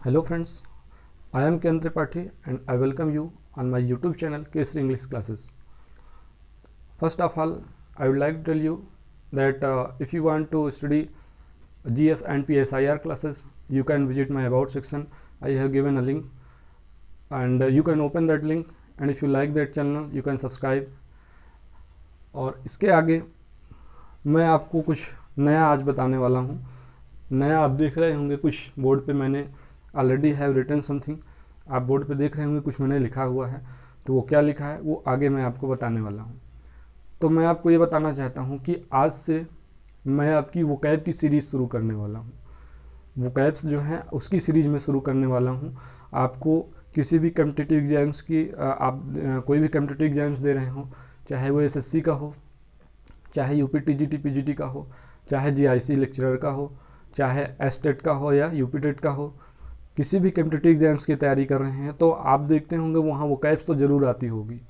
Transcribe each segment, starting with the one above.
Hello friends, I am Ken Tripathi and I welcome you on my YouTube channel Kesari English Classes. First of all, I would like to tell you that if you want to study GS and PSIR classes, you can visit my about section. I have given a link and you can open that link, and if you like that channel you can subscribe. और इसके आगे मैं आपको कुछ नया आज बताने वाला हूँ। नया आप देख रहे होंगे, कुछ बोर्ड पे मैंने ऑलरेडी हैव रिटन समथिंग, आप बोर्ड पे देख रहे होंगे कुछ मैंने लिखा हुआ है, तो वो क्या लिखा है वो आगे मैं आपको बताने वाला हूँ। तो मैं आपको ये बताना चाहता हूँ कि आज से मैं आपकी वोकैब की सीरीज़ शुरू करने वाला हूँ। वोकैब्स जो है उसकी सीरीज़ में शुरू करने वाला हूँ। आपको किसी भी कम्पिटिटिव एग्जाम्स की आप कोई भी कम्पिटिटिव एग्जाम्स दे रहे हो, चाहे वो एसएससी का हो, चाहे यूपी टीजीटी पीजीटी का हो, चाहे जीआईसी लेक्चरर का हो, चाहे एस्टेट का हो या यूपी टेट का हो, किसी भी कम्पिटिटिव एग्जाम्स की तैयारी कर रहे हैं तो आप देखते होंगे वहाँ वोकैब्स तो ज़रूर आती होगी।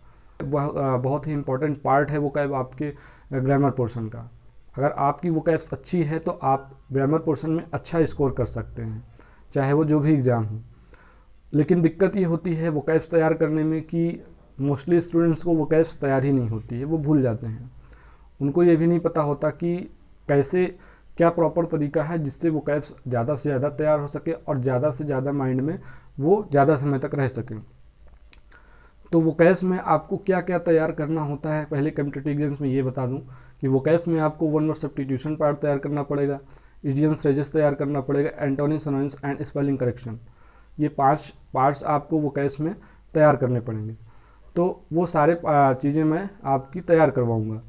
बहुत ही इंपॉर्टेंट पार्ट है वोकैब आपके ग्रामर पोर्शन का। अगर आपकी वोकैब्स अच्छी है तो आप ग्रामर पोर्शन में अच्छा स्कोर कर सकते हैं, चाहे वो जो भी एग्ज़ाम हो। लेकिन दिक्कत ये होती है वोकैब्स तैयार करने में कि मोस्टली स्टूडेंट्स को वोकैब्स तैयार ही नहीं होती है, वो भूल जाते हैं। उनको ये भी नहीं पता होता कि कैसे क्या प्रॉपर तरीका है जिससे वोकैब्स ज़्यादा से ज़्यादा तैयार हो सके और ज़्यादा से ज़्यादा माइंड में वो ज़्यादा समय तक रह सके। तो वोकैब्स में आपको क्या क्या तैयार करना होता है, पहले कम्पिटिटिव एग्जाम्स में ये बता दूं कि वोकैब्स में आपको वन वर्ड सब्स्टिट्यूशन पार्ट तैयार करना पड़ेगा, इडियम्स फ्रेजेस तैयार करना पड़ेगा, antonyms synonyms and spelling correction. ये 5 पार्ट्स आपको वोकैब्स में तैयार करने पड़ेंगे। तो वो सारे चीज़ें मैं आपकी तैयार करवाऊँगा।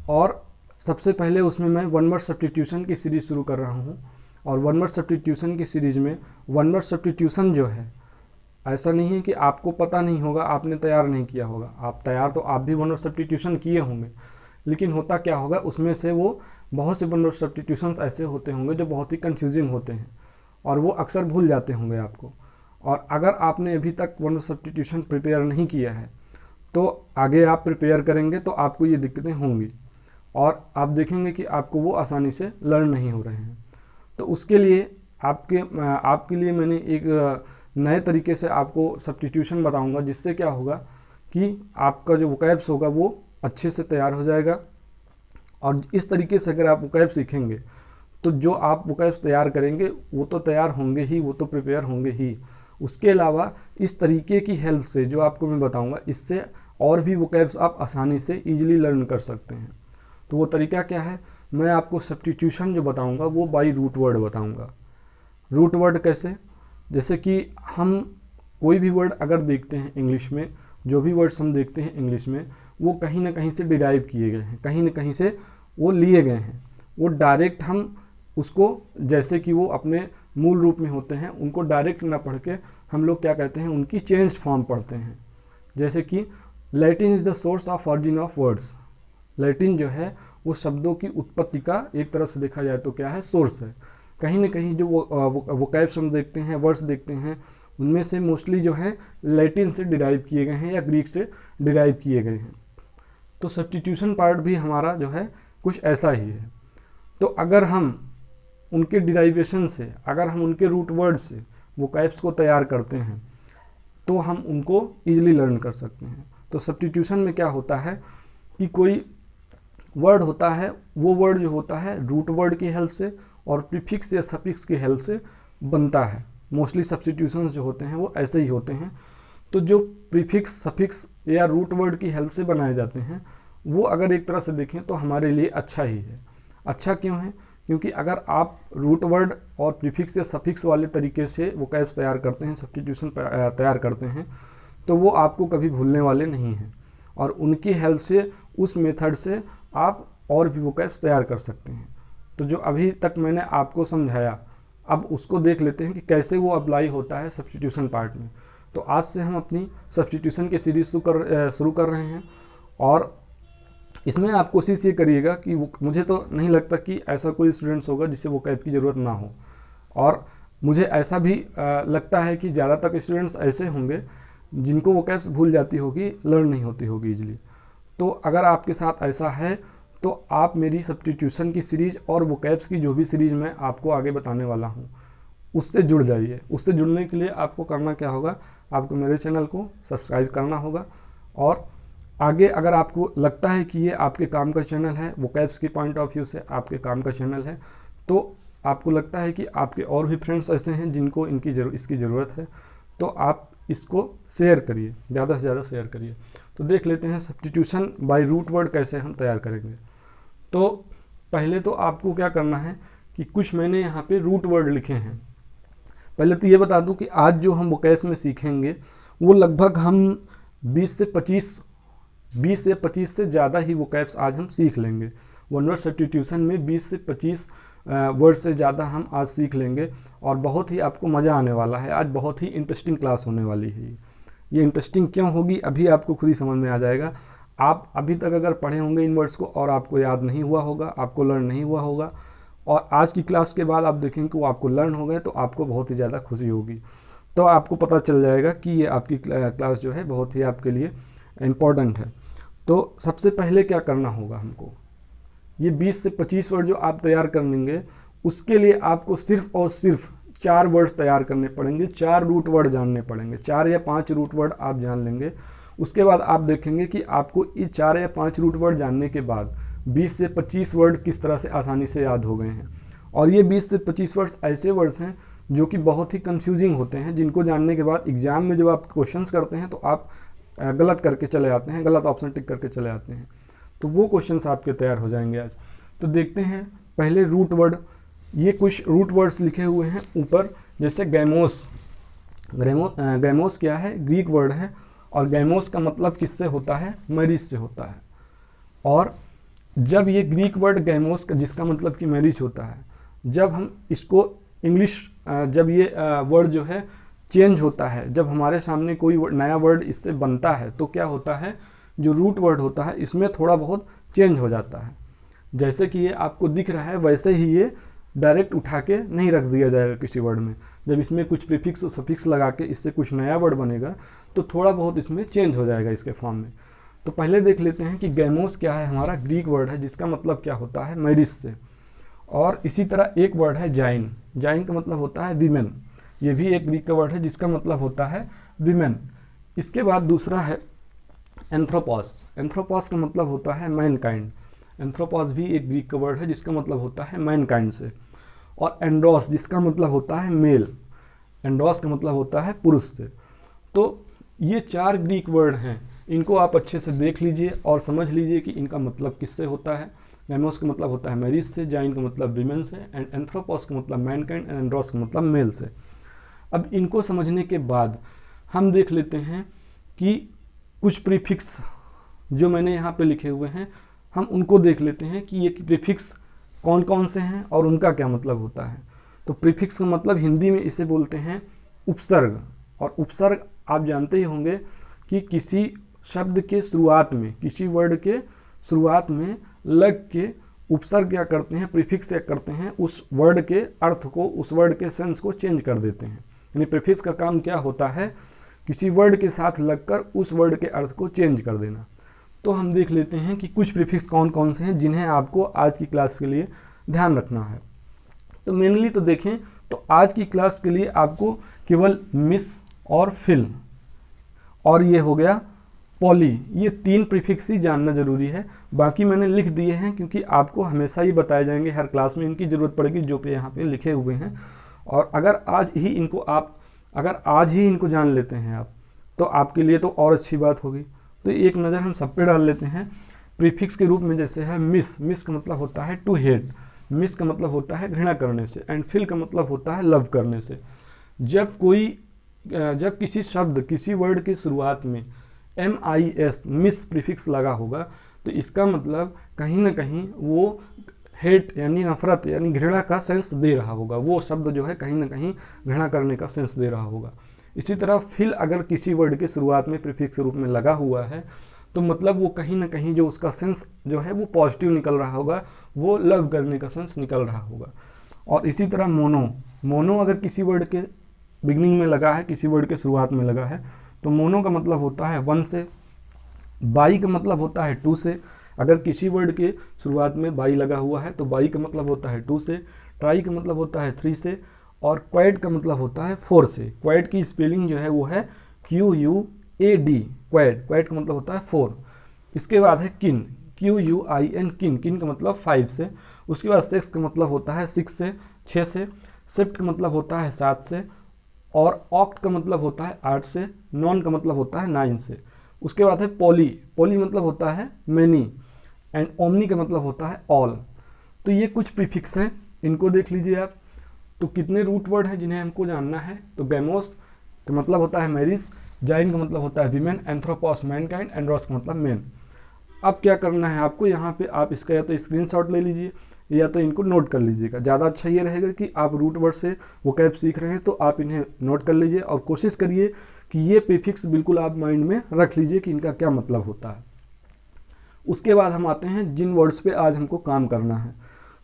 और सबसे पहले उसमें मैं वन वर्ड सब्स्टिट्यूशन की सीरीज़ शुरू कर रहा हूँ। और वन वर्ड सब्स्टिट्यूशन की सीरीज़ में वन वर्ड सब्स्टिट्यूशन जो है, ऐसा नहीं है कि आपको पता नहीं होगा, आपने तैयार नहीं किया होगा। आप तैयार तो आप भी वन वर्ड सब्स्टिट्यूशन किए होंगे, लेकिन होता क्या होगा उसमें से वो बहुत से वन वर्ड सब्स्टिट्यूशंस ऐसे होते होंगे जो बहुत ही कन्फ्यूजिंग होते हैं और वो अक्सर भूल जाते होंगे आपको। और अगर आपने अभी तक वन वर्ड सब्स्टिट्यूशन प्रिपेयर नहीं किया है तो आगे आप प्रिपेयर करेंगे तो आपको ये दिक्कतें होंगी और आप देखेंगे कि आपको वो आसानी से लर्न नहीं हो रहे हैं। तो उसके लिए आपके लिए मैंने एक नए तरीके से आपको सब्स्टिट्यूशन बताऊंगा, जिससे क्या होगा कि आपका जो वोकैब्स होगा वो अच्छे से तैयार हो जाएगा। और इस तरीके से अगर आप वोकैब सीखेंगे तो जो आप वोकैब्स तैयार करेंगे वो तो तैयार होंगे ही, वो तो प्रिपेयर होंगे ही। उसके अलावा इस तरीके की हेल्प से जो आपको मैं बताऊँगा, इससे और भी वोकैब्स आप आसानी से ईजिली लर्न कर सकते हैं। तो वो तरीका क्या है, मैं आपको सब्स्टिट्यूशन जो बताऊंगा वो बाय रूट वर्ड बताऊंगा। रूट वर्ड कैसे, जैसे कि हम कोई भी वर्ड अगर देखते हैं इंग्लिश में, जो भी वर्ड्स हम देखते हैं इंग्लिश में वो कहीं ना कहीं से डिराइव किए गए हैं, कहीं ना कहीं से वो लिए गए हैं। वो डायरेक्ट हम उसको, जैसे कि वो अपने मूल रूप में होते हैं, उनको डायरेक्ट ना पढ़ के हम लोग क्या कहते हैं, उनकी चेंज फॉर्म पढ़ते हैं। जैसे कि Latin is the source of origin of words. Latin जो है वो शब्दों की उत्पत्ति का एक तरह से देखा जाए तो क्या है, सोर्स है। कहीं ना कहीं जो वोकैब्स हम देखते हैं, वर्ड्स देखते हैं, उनमें से मोस्टली जो है लैटिन से डिराइव किए गए हैं या ग्रीक से डिराइव किए गए हैं। तो सब्स्टिट्यूशन पार्ट भी हमारा जो है कुछ ऐसा ही है। तो अगर हम उनके डिराइवेशन से, अगर हम उनके रूट वर्ड से वोकैब्स को तैयार करते हैं तो हम उनको ईजिली लर्न कर सकते हैं। तो सब्स्टिट्यूशन में क्या होता है कि कोई वर्ड होता है, वो वर्ड जो होता है रूट वर्ड की हेल्प से और प्रीफिक्स या सफिक्स की हेल्प से बनता है। मोस्टली सब्स्टिट्यूशंस जो होते हैं वो ऐसे ही होते हैं। तो जो प्रीफिक्स, सफिक्स या रूट वर्ड की हेल्प से बनाए जाते हैं वो अगर एक तरह से देखें तो हमारे लिए अच्छा ही है। अच्छा क्यों है, क्योंकि अगर आप रूट वर्ड और प्रीफिक्स या सफिक्स वाले तरीके से वोकैब्स तैयार करते हैं, सब्स्टिट्यूशन तैयार करते हैं, तो वो आपको कभी भूलने वाले नहीं हैं। और उनकी हेल्प से, उस मेथड से आप और भी वोकैब्स तैयार कर सकते हैं। तो जो अभी तक मैंने आपको समझाया, अब उसको देख लेते हैं कि कैसे वो अप्लाई होता है सब्स्टिट्यूशन पार्ट में। तो आज से हम अपनी सब्स्टिट्यूशन की सीरीज शुरू कर रहे हैं। और इसमें आप कोशिश ये करिएगा कि मुझे तो नहीं लगता कि ऐसा कोई स्टूडेंट्स होगा जिसे वोकैब की ज़रूरत ना हो। और मुझे ऐसा भी लगता है कि ज़्यादातर स्टूडेंट्स ऐसे होंगे जिनको वोकैब्स भूल जाती होगी, लर्न नहीं होती होगी ईजिली। तो अगर आपके साथ ऐसा है तो आप मेरी सब्स्टिट्यूशन की सीरीज़ और वोकैब्स की जो भी सीरीज़ मैं आपको आगे बताने वाला हूँ उससे जुड़ जाइए। उससे जुड़ने के लिए आपको करना क्या होगा, आपको मेरे चैनल को सब्सक्राइब करना होगा, और आगे अगर आपको लगता है कि ये आपके काम का चैनल है, वोकैब्स के पॉइंट ऑफ व्यू से आपके काम का चैनल है, तो आपको लगता है कि आपके और भी फ्रेंड्स ऐसे हैं जिनको इसकी ज़रूरत है, तो आप इसको शेयर करिए, ज़्यादा से ज़्यादा शेयर करिए। तो देख लेते हैं सब्स्टिट्यूशन बाय रूट वर्ड कैसे हम तैयार करेंगे। तो पहले तो आपको क्या करना है कि कुछ मैंने यहाँ पे रूट वर्ड लिखे हैं। पहले तो ये बता दूं कि आज जो हम वोकैब्स में सीखेंगे वो लगभग हम 20 से 25 से ज़्यादा ही वोकैब्स आज हम सीख लेंगे। वन वर्ड सब्स्टिट्यूशन में 20 से 25 वर्ड से ज़्यादा हम आज सीख लेंगे, और बहुत ही आपको मज़ा आने वाला है। आज बहुत ही इंटरेस्टिंग क्लास होने वाली है। ये इंटरेस्टिंग क्यों होगी अभी आपको खुद ही समझ में आ जाएगा। आप अभी तक अगर पढ़े होंगे इन वर्ड्स को और आपको याद नहीं हुआ होगा, आपको लर्न नहीं हुआ होगा, और आज की क्लास के बाद आप देखेंगे कि वो आपको लर्न हो गए, तो आपको बहुत ही ज़्यादा खुशी होगी। तो आपको पता चल जाएगा कि ये आपकी क्लास जो है बहुत ही आपके लिए इम्पॉर्टेंट है। तो सबसे पहले क्या करना होगा हमको, ये 20 से 25 वर्ड जो आप तैयार कर लेंगे, उसके लिए आपको सिर्फ और सिर्फ 4 वर्ड्स तैयार करने पड़ेंगे, 4 रूट वर्ड जानने पड़ेंगे। 4 या 5 रूट वर्ड आप जान लेंगे। उसके बाद आप देखेंगे कि आपको ये 4 या 5 रूट वर्ड जानने के बाद 20 से 25 वर्ड किस तरह से आसानी से याद हो गए हैं। और ये 20 से 25 वर्ड्स ऐसे वर्ड्स हैं जो कि बहुत ही कंफ्यूजिंग होते हैं, जिनको जानने के बाद एग्जाम में जब आप क्वेश्चंस करते हैं तो आप गलत करके चले आते हैं, गलत ऑप्शन टिक करके चले आते हैं। तो वो क्वेश्चंस आपके तैयार हो जाएंगे आज। तो देखते हैं पहले रूट वर्ड। ये कुछ रूट वर्ड्स लिखे हुए हैं ऊपर, जैसे गैमोस। गैमोस क्या है, ग्रीक वर्ड है, और गैमोस का मतलब किससे होता है, मैरिज से होता है। और जब ये ग्रीक वर्ड गैमोस का, जिसका मतलब कि मैरिज होता है, जब हम इसको इंग्लिश, जब ये वर्ड जो है चेंज होता है, जब हमारे सामने कोई नया वर्ड इससे बनता है, तो क्या होता है, जो रूट वर्ड होता है इसमें थोड़ा बहुत चेंज हो जाता है। जैसे कि ये आपको दिख रहा है, वैसे ही ये डायरेक्ट उठा के नहीं रख दिया जाएगा किसी वर्ड में। जब इसमें कुछ प्रीफिक्स और सफिक्स लगा के इससे कुछ नया वर्ड बनेगा, तो थोड़ा बहुत इसमें चेंज हो जाएगा इसके फॉर्म में। तो पहले देख लेते हैं कि गैमोस क्या है। हमारा ग्रीक वर्ड है जिसका मतलब क्या होता है, मैरिज से। और इसी तरह एक वर्ड है जाइन। जाइन का मतलब होता है वीमेन। ये भी एक ग्रीक का वर्ड है जिसका मतलब होता है वीमेन। इसके बाद दूसरा है एंथ्रोपॉस। एंथ्रोपॉस का मतलब होता है मैनकाइंड। एंथ्रोपॉस भी एक ग्रीक का वर्ड है जिसका मतलब होता है मैनकाइंड से। और एंड्रोस, जिसका मतलब होता है मेल। एंड्रोस का मतलब होता है पुरुष से। तो ये 4 ग्रीक वर्ड हैं, इनको आप अच्छे से देख लीजिए और समझ लीजिए कि इनका मतलब किससे होता है। गैमोस का मतलब होता है मैरिज से, जाइन का मतलब विमेन से, एंड एंथ्रोपॉस का मतलब मैनकाइंड, एंड एंड्रोस का मतलब मेल से। अब इनको समझने के बाद हम देख लेते हैं कि कुछ प्रीफिक्स जो मैंने यहाँ पे लिखे हुए हैं, हम उनको देख लेते हैं कि ये प्रीफिक्स कौन कौन से हैं और उनका क्या मतलब होता है। तो प्रीफिक्स का मतलब हिंदी में इसे बोलते हैं उपसर्ग। और उपसर्ग आप जानते ही होंगे कि किसी शब्द के शुरुआत में, किसी वर्ड के शुरुआत में लग के उपसर्ग क्या करते हैं, प्रीफिक्स क्या करते हैं, उस वर्ड के अर्थ को, उस वर्ड के सेंस को चेंज कर देते हैं। यानी प्रीफिक्स का काम क्या होता है, किसी वर्ड के साथ लगकर उस वर्ड के अर्थ को चेंज कर देना। तो हम देख लेते हैं कि कुछ प्रीफिक्स कौन कौन से हैं जिन्हें आपको आज की क्लास के लिए ध्यान रखना है। तो मेनली तो देखें तो आज की क्लास के लिए आपको केवल मिस और फिल और ये हो गया पॉली, ये 3 प्रीफिक्स ही जानना जरूरी है। बाकी मैंने लिख दिए हैं क्योंकि आपको हमेशा ही बताए जाएंगे, हर क्लास में इनकी ज़रूरत पड़ेगी जो पे यहाँ पे लिखे हुए हैं। और अगर आज ही इनको जान लेते हैं आप, तो आपके लिए तो और अच्छी बात होगी। तो एक नज़र हम सब पे डाल लेते हैं। प्रीफिक्स के रूप में जैसे है मिस। मिस का मतलब होता है टू हेट। मिस का मतलब होता है घृणा करने से। एंड फिल का मतलब होता है लव करने से। जब किसी शब्द, किसी वर्ड की शुरुआत में MIS मिस प्रीफिक्स लगा होगा, तो इसका मतलब कहीं ना कहीं वो हेट यानी नफरत यानी घृणा का सेंस दे रहा होगा। वो शब्द जो है कहीं ना कहीं घृणा करने का सेंस दे रहा होगा। इसी तरह फिल अगर किसी वर्ड के शुरुआत में प्रीफिक्स रूप में लगा हुआ है, तो मतलब वो कहीं ना कहीं जो उसका सेंस जो है वो पॉजिटिव निकल रहा होगा, वो लव करने का सेंस निकल रहा होगा। और इसी तरह मोनो अगर किसी वर्ड के बिगनिंग में लगा है, किसी वर्ड के शुरुआत में लगा है, तो मोनो का मतलब होता है 1 से। बाई का मतलब होता है 2 से। अगर किसी वर्ड के शुरुआत में बाई लगा हुआ है तो बाई का मतलब होता है 2 से। ट्राई का मतलब होता है 3 से। और क्वाड का मतलब होता है 4 से। क्वाड की स्पेलिंग जो है वो है QUAD, क्वाड, क्वाड का मतलब होता है 4। इसके बाद है किन, QUIN, किन, किन का मतलब 5 से। उसके बाद सेक्स का मतलब होता है 6 से, 6 से। शिफ्ट का मतलब होता है 7 से, और ऑक्ट का मतलब होता है 8 से। नॉन का मतलब होता है 9 से। उसके बाद है पॉली, पॉली मतलब होता है मैनी, एंड ओमनी का मतलब होता है ऑल। तो ये कुछ प्रीफिक्स हैं, इनको देख लीजिए आप। तो कितने रूट वर्ड हैं जिन्हें हमको जानना है? तो गैमोस का मतलब होता है मैरिज, जाइन का मतलब होता है विमेन, एंथ्रोपॉस मैनकाइंड, एंड्रोस का मतलब मेन। अब क्या करना है आपको, यहाँ पे आप इसका या तो स्क्रीनशॉट ले लीजिए या तो इनको नोट कर लीजिएगा। ज़्यादा अच्छा ये रहेगा कि आप रूट वर्ड से वोकैब सीख रहे हैं तो आप इन्हें नोट कर लीजिए, और कोशिश करिए कि ये प्रीफिक्स बिल्कुल आप माइंड में रख लीजिए कि इनका क्या मतलब होता है। उसके बाद हम आते हैं जिन वर्ड्स पे आज हमको काम करना है,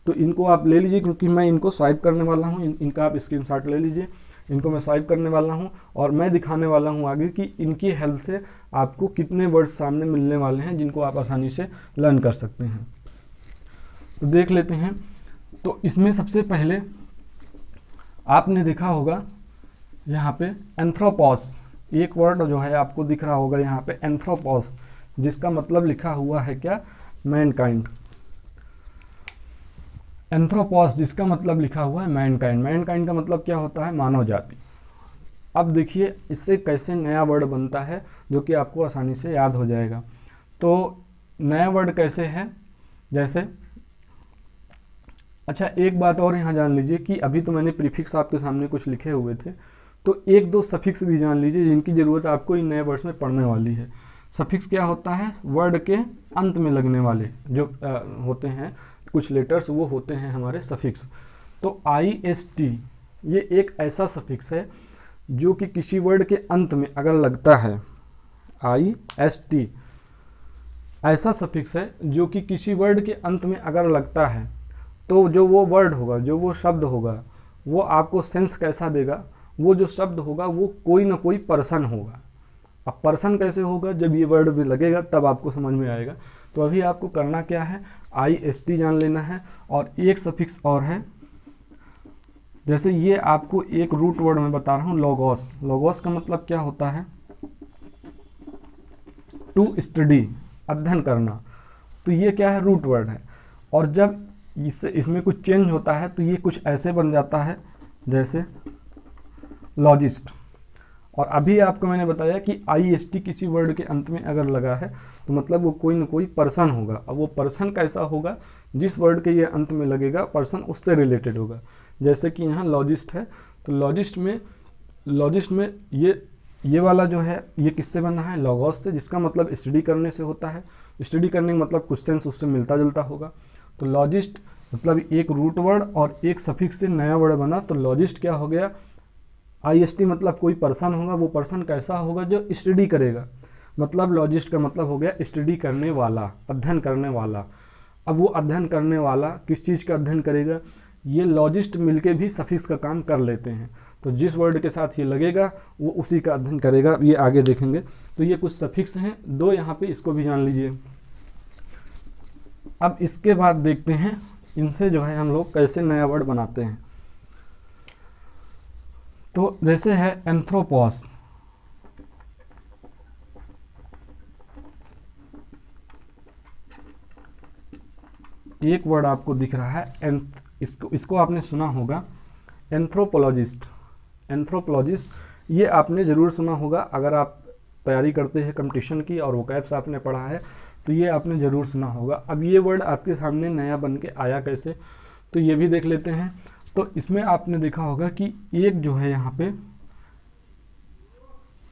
तो इनको आप ले लीजिए, क्योंकि मैं इनको स्वाइप करने वाला हूँ। इनका आप स्क्रीनशॉट ले लीजिए, इनको मैं स्वाइप करने वाला हूँ और मैं दिखाने वाला हूँ आगे कि इनकी हेल्प से आपको कितने वर्ड्स सामने मिलने वाले हैं जिनको आप आसानी से लर्न कर सकते हैं। तो देख लेते हैं। तो इसमें सबसे पहले आपने देखा होगा यहाँ पे एंथ्रोपॉस, एक वर्ड जो है आपको दिख रहा होगा यहाँ पे एंथ्रोपॉस, जिसका मतलब लिखा हुआ है क्या? मैनकाइंड। एंथ्रोपॉस जिसका मतलब लिखा हुआ है मैनकाइंड। मैनकाइंड का मतलब क्या होता है? मानव जाति। अब देखिए इससे कैसे नया वर्ड बनता है जो कि आपको आसानी से याद हो जाएगा। तो नया वर्ड कैसे है? जैसे, अच्छा एक बात और यहाँ जान लीजिए कि अभी तो मैंने प्रीफिक्स आपके सामने कुछ लिखे हुए थे, तो एक दो सफिक्स भी जान लीजिए जिनकी ज़रूरत आपको इन नए वर्ड्स में पढ़ने वाली है। सफिक्स क्या होता है? वर्ड के अंत में लगने वाले जो होते हैं कुछ लेटर्स, वो होते हैं हमारे सफिक्स। तो IST ये एक ऐसा सफिक्स है जो कि किसी वर्ड के अंत में अगर लगता है, IST ऐसा सफिक्स है जो कि किसी वर्ड के अंत में अगर लगता है तो जो वो वर्ड होगा, जो वो शब्द होगा, वो आपको सेंस कैसा देगा? वो जो शब्द होगा वो कोई ना कोई पर्सन होगा। अब पर्सन कैसे होगा? जब ये वर्ड भी लगेगा तब आपको समझ में आएगा। तो अभी आपको करना क्या है? IST जान लेना है, और एक सफिक्स और है। जैसे ये आपको एक रूट वर्ड में बता रहा हूँ, लोगोस। लोगोस का मतलब क्या होता है? टू स्टडी, अध्ययन करना। तो ये क्या है? रूट वर्ड है। और जब इसमें कुछ चेंज होता है तो ये कुछ ऐसे बन जाता है जैसे लॉजिस्ट। और अभी आपको मैंने बताया कि IST किसी वर्ड के अंत में अगर लगा है तो मतलब वो कोई ना कोई पर्सन होगा। अब वो पर्सन कैसा होगा? जिस वर्ड के ये अंत में लगेगा पर्सन उससे रिलेटेड होगा। जैसे कि यहाँ लॉजिस्ट है, तो लॉजिस्ट में ये वाला जो है ये किससे बना है? लॉगोस से, जिसका मतलब स्टडी करने से होता है। स्टडी करने का मतलब कुछ सेंस उससे मिलता जुलता होगा। तो लॉजिस्ट मतलब एक रूट वर्ड और एक सफिक्स से नया वर्ड बना, तो लॉजिस्ट क्या हो गया? IST मतलब कोई पर्सन होगा। वो पर्सन कैसा होगा? जो स्टडी करेगा। मतलब लॉजिस्ट का मतलब हो गया स्टडी करने वाला, अध्ययन करने वाला। अब वो अध्ययन करने वाला किस चीज़ का अध्ययन करेगा? ये लॉजिस्ट मिलके भी सफिक्स का काम कर लेते हैं। तो जिस वर्ड के साथ ये लगेगा वो उसी का अध्ययन करेगा, ये आगे देखेंगे। तो ये कुछ सफिक्स हैं दो यहाँ पे, इसको भी जान लीजिए। अब इसके बाद देखते हैं इनसे जो है हम लोग कैसे नया वर्ड बनाते हैं। तो जैसे है एंथ्रोपॉस, एक वर्ड आपको दिख रहा है इसको आपने सुना होगा एंथ्रोपोलॉजिस्ट। एंथ्रोपोलॉजिस्ट ये आपने ज़रूर सुना होगा, अगर आप तैयारी करते हैं कंपटीशन की और वोकैब्स आपने पढ़ा है तो ये आपने ज़रूर सुना होगा। अब ये वर्ड आपके सामने नया बन के आया कैसे, तो ये भी देख लेते हैं। तो इसमें आपने देखा होगा कि एक जो है यहाँ पे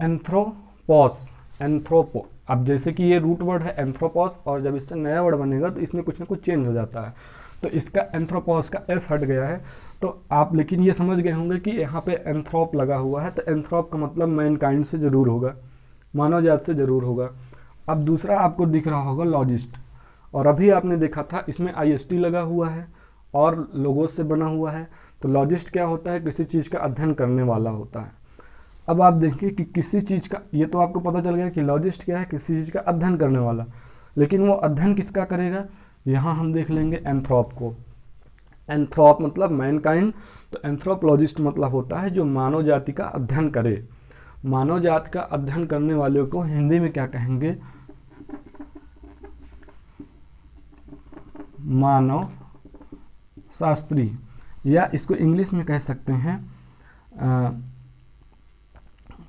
एंथ्रोपॉस, एंथ्रोपो। अब जैसे कि ये रूट वर्ड है एंथ्रोपॉस, और जब इससे नया वर्ड बनेगा तो इसमें कुछ ना कुछ चेंज हो जाता है। तो इसका एंथ्रोपॉस का एस हट गया है। तो आप लेकिन ये समझ गए होंगे कि यहाँ पे एंथ्रोप लगा हुआ है, तो एंथ्रोप का मतलब मैनकाइंड से ज़रूर होगा, मानव जात से ज़रूर होगा। अब दूसरा आपको दिख रहा होगा लॉजिस्ट, और अभी आपने देखा था इसमें IST लगा हुआ है और लोगोस से बना हुआ है। तो लॉजिस्ट क्या होता है? किसी चीज़ का अध्ययन करने वाला होता है। अब आप देखिए कि किसी चीज़ का, ये तो आपको पता चल गया कि लॉजिस्ट क्या है? किसी चीज़ का अध्ययन करने वाला। लेकिन वो अध्ययन किसका करेगा? यहाँ हम देख लेंगे एंथ्रोप को। एंथ्रोप मतलब मैनकाइंड, तो एंथ्रोपोलॉजिस्ट मतलब होता है जो मानव जाति का अध्ययन करे। मानव जाति का अध्ययन करने वालों को हिंदी में क्या कहेंगे? मानव शास्त्री, या इसको इंग्लिश में कह सकते हैं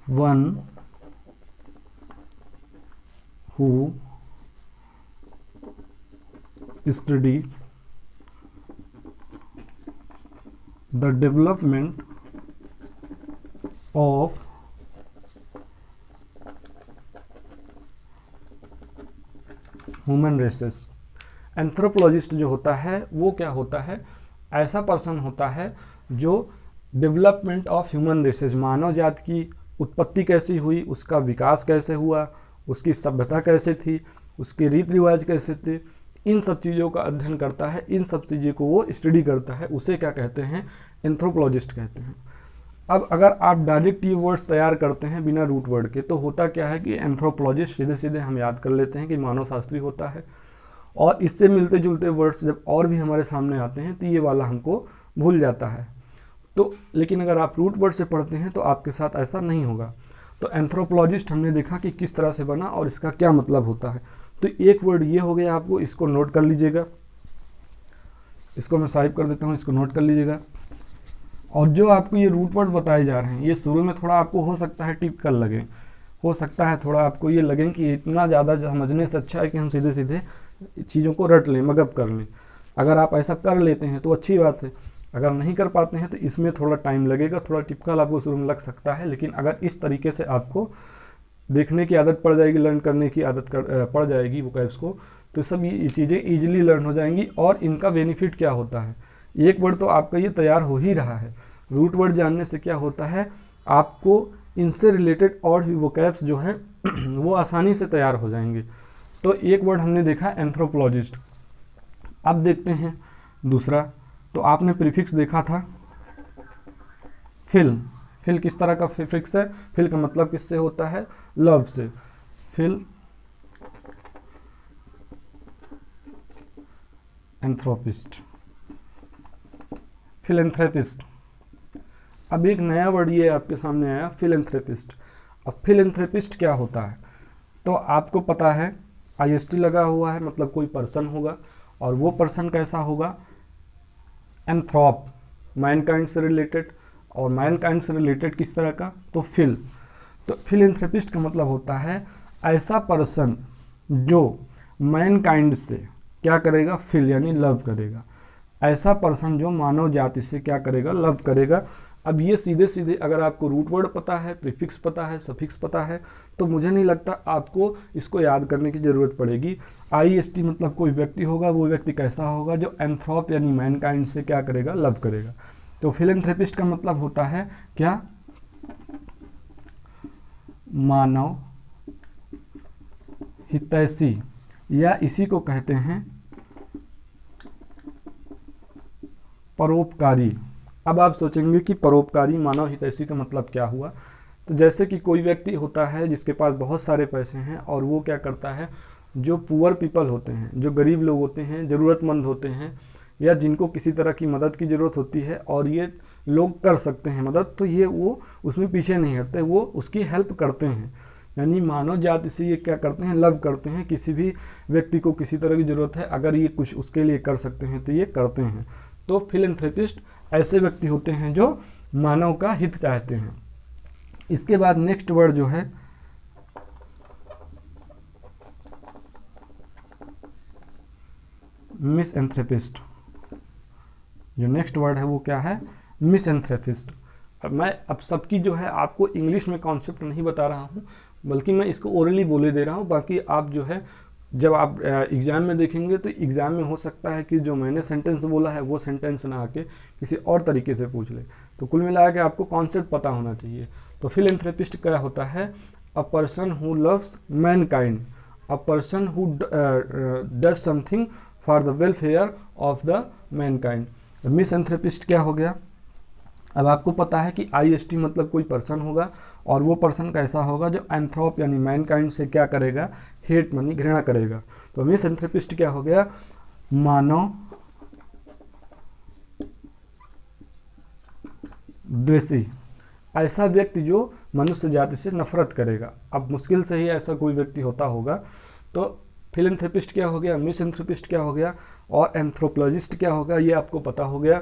one who study the development of human races. Anthropologist जो होता है वो क्या होता है? ऐसा पर्सन होता है जो डेवलपमेंट ऑफ ह्यूमन रेसेस, मानव जाति की उत्पत्ति कैसी हुई, उसका विकास कैसे हुआ, उसकी सभ्यता कैसे थी, उसके रीति रिवाज कैसे थे, इन सब चीज़ों का अध्ययन करता है, इन सब चीज़ों को वो स्टडी करता है, उसे क्या कहते हैं? एंथ्रोपोलॉजिस्ट कहते हैं। अब अगर आप डायरेक्ट ये वर्ड्स तैयार करते हैं बिना रूट वर्ड के, तो होता क्या है कि एंथ्रोपोलॉजिस्ट सीधे सीधे हम याद कर लेते हैं कि मानव शास्त्री होता है, और इससे मिलते जुलते वर्ड्स जब और भी हमारे सामने आते हैं तो ये वाला हमको भूल जाता है। तो लेकिन अगर आप रूट वर्ड से पढ़ते हैं तो आपके साथ ऐसा नहीं होगा। तो एंथ्रोपोलॉजिस्ट हमने देखा कि किस तरह से बना और इसका क्या मतलब होता है। तो एक वर्ड ये हो गया, आपको इसको नोट कर लीजिएगा, इसको मैं स्वाइप कर देता हूँ, इसको नोट कर लीजिएगा। और जो आपको ये रूट वर्ड बताए जा रहे हैं, ये शुरू में थोड़ा आपको हो सकता है टिपिकल लगे, हो सकता है थोड़ा आपको ये लगे कि इतना ज़्यादा समझने से अच्छा है कि हम सीधे सीधे चीज़ों को रट लें, मगअप कर लें। अगर आप ऐसा कर लेते हैं तो अच्छी बात है, अगर नहीं कर पाते हैं तो इसमें थोड़ा टाइम लगेगा, थोड़ा टिपिकल आपको शुरू में लग सकता है। लेकिन अगर इस तरीके से आपको देखने की आदत पड़ जाएगी, लर्न करने की आदत पड़ जाएगी वोकैब्स को, तो सब ये चीज़ें ईजिली लर्न हो जाएंगी। और इनका बेनिफिट क्या होता है? एक वर्ड तो आपका ये तैयार हो ही रहा है। रूट वर्ड जानने से क्या होता है, आपको इनसे रिलेटेड और भी वोकैब्स जो है वो आसानी से तैयार हो जाएंगे। तो एक वर्ड हमने देखा एंथ्रोपोलॉजिस्ट। अब देखते हैं दूसरा। तो आपने प्रीफिक्स देखा था फिल। फिल किस तरह का प्रीफिक्स है? फिल का मतलब किससे होता है? लव से। Phil anthropist, philanthropist. अब एक नया वर्ड ये आपके सामने आया, फिलैंथ्रोपिस्ट। अब फिलैंथ्रोपिस्ट क्या होता है? तो आपको पता है IST लगा हुआ है, मतलब कोई पर्सन होगा, और वो पर्सन कैसा होगा? एंथ्रोप, मैनकाइंड से रिलेटेड। और मैनकाइंड से रिलेटेड किस तरह का? तो फिल। तो फिलैंथ्रोपिस्ट का मतलब होता है ऐसा पर्सन जो मैनकाइंड से क्या करेगा? फिल यानी लव करेगा। ऐसा पर्सन जो मानव जाति से क्या करेगा? लव करेगा। अब ये सीधे सीधे अगर आपको रूट वर्ड पता है, प्रीफिक्स पता है, सफिक्स पता है, तो मुझे नहीं लगता आपको इसको याद करने की ज़रूरत पड़ेगी। IST मतलब कोई व्यक्ति होगा, वो व्यक्ति कैसा होगा? जो एंथ्रोप यानी मैनकाइंड से क्या करेगा? लव करेगा। तो फिलैंथ्रोपिस्ट का मतलब होता है क्या? मानव हितैषी, या इसी को कहते हैं परोपकारी। अब आप सोचेंगे कि परोपकारी, मानव हितैषी का मतलब क्या हुआ? तो जैसे कि कोई व्यक्ति होता है जिसके पास बहुत सारे पैसे हैं, और वो क्या करता है, जो पुअर पीपल होते हैं, जो गरीब लोग होते हैं, ज़रूरतमंद होते हैं, या जिनको किसी तरह की मदद की ज़रूरत होती है और ये लोग कर सकते हैं मदद, तो ये वो उसमें पीछे नहीं हटते, वो उसकी हेल्प करते हैं। यानी मानव जाति से ये क्या करते हैं? लव करते हैं। किसी भी व्यक्ति को किसी तरह की ज़रूरत है, अगर ये कुछ उसके लिए कर सकते हैं तो ये करते हैं। तो फिलैंथ्रोपिस्ट ऐसे व्यक्ति होते हैं जो मानव का हित चाहते हैं। इसके बाद नेक्स्ट वर्ड जो है मिसएंथ्रोपिस्ट। जो नेक्स्ट वर्ड है वो क्या है? मिसएंथ्रोपिस्ट। अब सबकी जो है आपको इंग्लिश में कॉन्सेप्ट नहीं बता रहा हूँ, बल्कि मैं इसको ओरली बोले दे रहा हूँ। बाकी आप जो है जब आप एग्ज़ाम में देखेंगे तो एग्ज़ाम में हो सकता है कि जो मैंने सेंटेंस बोला है वो सेंटेंस ना आके किसी और तरीके से पूछ ले। तो कुल मिला के आपको कॉन्सेप्ट पता होना चाहिए। तो फिलैंथ्रोपिस्ट क्या होता है? A person who loves mankind, a person who does something for the welfare of the mankind. Misanthropist क्या हो गया? अब आपको पता है कि IST मतलब कोई पर्सन होगा, और वो पर्सन कैसा होगा? जो एंथ्रोप यानी मैनकाइंड से क्या करेगा? हेट मानी घृणा करेगा। तो मिसएंथ्रोपिस्ट क्या हो गया? मानव द्वेषी, ऐसा व्यक्ति जो मनुष्य जाति से नफरत करेगा। अब मुश्किल से ही ऐसा कोई व्यक्ति होता होगा। तो फिलैंथ्रोपिस्ट क्या हो गया, मिसएंथ्रोपिस्ट क्या हो गया और एंथ्रोपोलॉजिस्ट क्या होगा, ये आपको पता हो गया।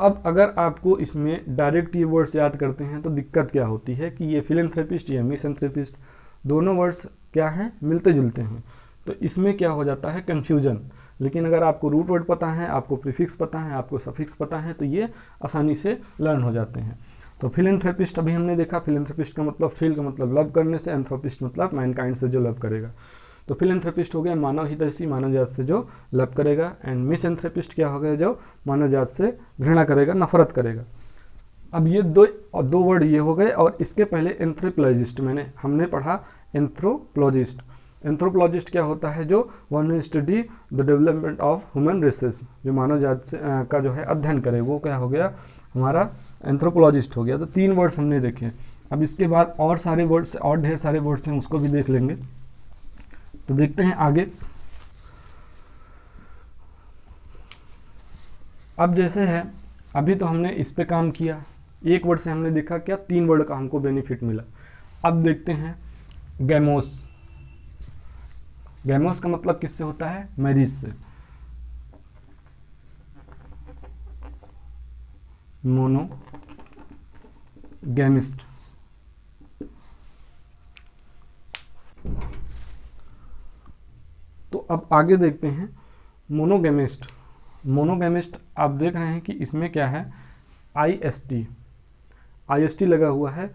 अब अगर आपको इसमें डायरेक्ट ये वर्ड्स याद करते हैं तो दिक्कत क्या होती है कि ये फिलैंथ्रोपिस्ट या मिसएंथ्रोपिस्ट दोनों वर्ड्स क्या हैं, मिलते जुलते हैं, तो इसमें क्या हो जाता है, कन्फ्यूजन। लेकिन अगर आपको रूट वर्ड पता है, आपको प्रीफिक्स पता है, आपको सफिक्स पता है, तो ये आसानी से लर्न हो जाते हैं। तो फिलैंथ्रोपिस्ट अभी हमने देखा, फिलैंथ्रोपिस्ट का मतलब फिल का मतलब लव करने से, एंथ्रोपिस्ट मतलब मैनकाइंड से जो लव करेगा। तो फिलैंथ्रोपिस्ट हो गया मानव हितैषी, मानव जात से जो लव करेगा। एंड मिसएंथ्रोपिस्ट क्या हो गया, जो मानव जात से घृणा करेगा, नफरत करेगा। अब ये दो वर्ड ये हो गए। और इसके पहले एंथ्रोपोलॉजिस्ट हमने पढ़ा एंथ्रोपोलॉजिस्ट। एंथ्रोपोलॉजिस्ट क्या होता है, जो one study the development of human races, जो मानव जात से का जो है अध्ययन करे, वो क्या हो गया, हमारा एंथ्रोपोलॉजिस्ट हो गया। तो 3 वर्ड्स हमने देखे। अब इसके बाद और सारे वर्ड्स और ढेर सारे वर्ड्स हैं, उसको भी देख लेंगे। तो देखते हैं आगे। अब जैसे है, अभी तो हमने इस पे काम किया, एक वर्ड से हमने देखा क्या, 3 वर्ड का हमको बेनिफिट मिला। अब देखते हैं गैमोस। गैमोस का मतलब किससे होता है, मैरिज से। मोनोगैमिस्ट। तो अब आगे देखते हैं मोनोगैमिस्ट। मोनोगैमिस्ट आप देख रहे हैं कि इसमें क्या है, IST लगा हुआ है।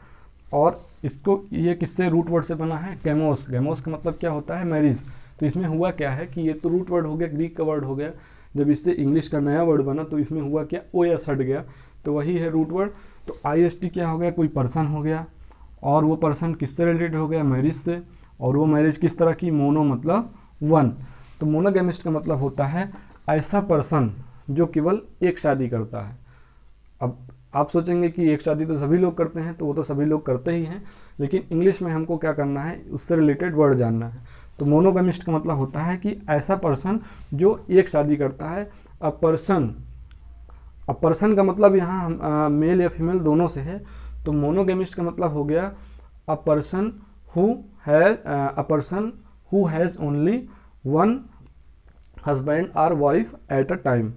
और इसको ये किससे रूट वर्ड से बना है, गैमोस। गैमोस का मतलब क्या होता है, मैरिज। तो इसमें हुआ क्या है कि ये तो रूट वर्ड हो गया, ग्रीक का वर्ड हो गया। जब इससे इंग्लिश का नया वर्ड बना तो इसमें हुआ क्या, OS हट गया, तो वही है रूट वर्ड। तो IST क्या हो गया, कोई पर्सन हो गया, और वो पर्सन किससे रिलेटेड हो गया, मैरिज से। और वो मैरिज किस तरह की, मोनो मतलब 1। तो मोनोगैमिस्ट का मतलब होता है ऐसा पर्सन जो केवल एक शादी करता है। अब आप सोचेंगे कि एक शादी तो सभी लोग करते हैं, तो वो तो सभी लोग करते ही हैं, लेकिन इंग्लिश में हमको क्या करना है, उससे रिलेटेड वर्ड जानना है। तो मोनोगैमिस्ट का मतलब होता है कि ऐसा पर्सन जो एक शादी करता है। अ पर्सन का मतलब यहाँ मेल या फीमेल दोनों से है। तो मोनोगैमिस्ट का मतलब हो गया अ person who has only one husband और वाइफ एट अ टाइम।